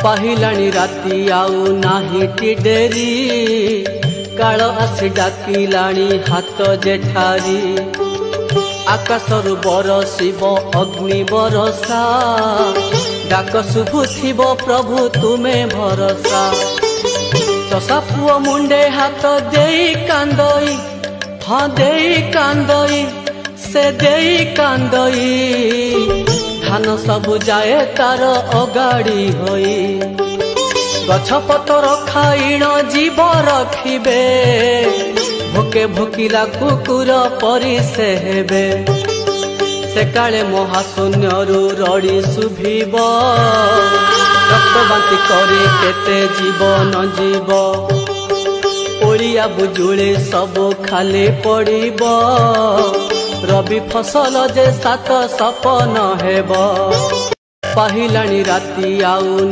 पाहिलाणी राती आउ नाही डेरी काल आसी डाकिलाणी हाथ जेठारी आकाशरु बरसिब अग्नि बरसा डाक शुभुथिब प्रभु तुमे भरसा चषा पुओ मुंडे हाथ देई कांदई हाँ देई कांदई से देई कांदई धान सबु जाए तार अगाड़ी होई गछ पतर खाइण जीव रखिबे भोके भोकिला कुकुर परी से हेबे से काले महाशून्यरू रड़ी शुभिब रक्त बांति करी केते जीवन जीव ओलिया बुजुली सब खाली पड़िब रवि फसल जे सात सपन हेब पाहिलाणी राती आउ